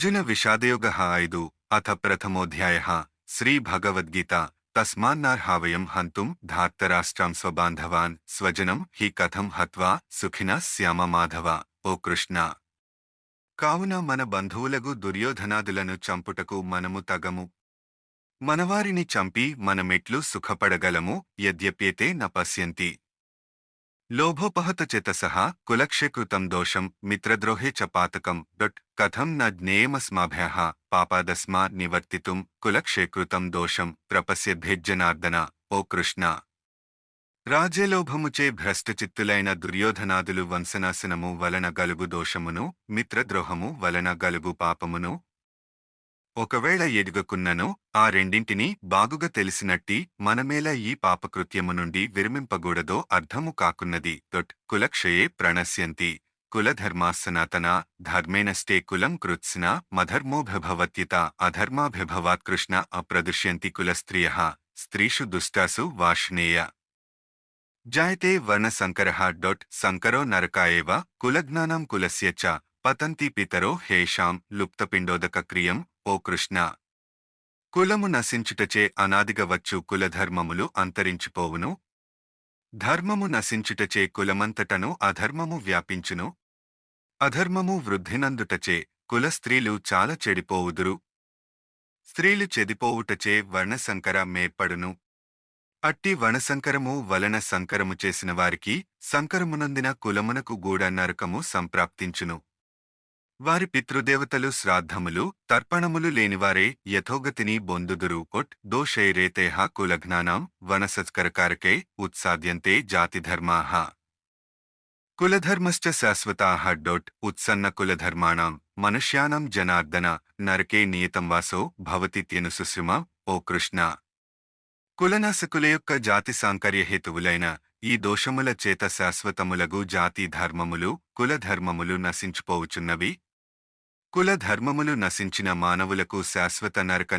అర్జున విషాదయోగః 5 అథ ప్రథమోऽధ్యాయः శ్రీభగవద్గీత తస్మాన్నార్హావయం హంతుం ధార్తరాష్ట్రం స్వబాంధవాన్ స్వజనం హి కథం హత్వా సుఖినః శ్యామ మాధవ. ఓ కృష్ణ, కావున మన బంధువులగు దుర్యోధనాదులను చంపుటకు మనము తగము. మనవారిని చంపి మనమెట్లు సుఖపడగలము? యద్యప్యేతే న పశ్యంతి. లోభోపహతచేతసః కులక్షేకృతం దోషం మిత్రద్రోహే చ పాతకం. కథం న జ్ఞేయమస్మాభ్యః పాపాదస్మా నివర్తితుం కులక్షేకృతం దోషం ప్రపశ్యద్భిర్జనార్దన. ఓ కృష్ణ, రాజ్యలోభముచే భ్రష్టచిత్తులైన దుర్యోధనాదులు వంశనాశనము వలన గలుగు దోషమును, మిత్రద్రోహము వలన గలుగు పాపమును ఒకవేళ ఎదుగకున్నను ఆ రెండింటినీ బాగుగా తెలిసినట్టి మనమేలా ఈ పాపకృత్యము నుండి విరమింపగూడదో అర్థము కాకున్నది. కులక్షయే ప్రణశ్యంతి కులధర్మాసనాతనా ధర్మేణస్తే కులం కృత్స్న మధర్మోభవత్యత అధర్మాభిభవాత్. కృష్ణ అప్రదుష్యంతి కులస్త్రియః స్త్రీషు దుష్టాసు వార్ష్ణేయ జాయతే వర్ణసంకరః. సంకరో నరకాయేవ కులజ్ఞానం కులస్య చ పతంతి పితరో హేషాం లుప్తపిండోదకక్రియం. ఓ కృష్ణ, కులము నశించుటచే అనాదిగా వచ్చు కులధర్మములు అంతరించిపోవును. ధర్మము నశించుటచే కులమంతటను అధర్మము వ్యాపించును. అధర్మము వృద్ధినందుటచే కులస్త్రీలు చాలా చెడిపోవుదురు. స్త్రీలు చెదిపోవుటచే వర్ణసంకర మేర్పడును. అట్టి వర్ణసంకరము వలన సంకరము చేసిన వారికి సంకరమునందిన కులమునకు గూడ నరకము సంప్రాప్తించును. వారి పితృదేవతలు శ్రాద్ధములు తర్పణములు లేనివారే యథోగతిని బొందుదురు. దోషైరేతేహ కులజ్ఞానం వనసత్కరకారకే ఉత్సాద్యంతే జాతిధర్మాః కులధర్మశ్చ శాశ్వతాః. ఉత్సన్న కులధర్మాణం మనుష్యానం జనార్దన నరకే నియతం వాసో భవతిత్యనుసుశ్రుమ. ఓ కృష్ణ, కులనాశకుల యొక్క జాతి సాంకర్యహేతువులైన ఈ దోషముల చేత శాశ్వతములగు జాతి ధర్మములు కులధర్మములు నశించిపోవుచున్నవి. కులధర్మములు నశించిన మానవులకు శాశ్వత నరక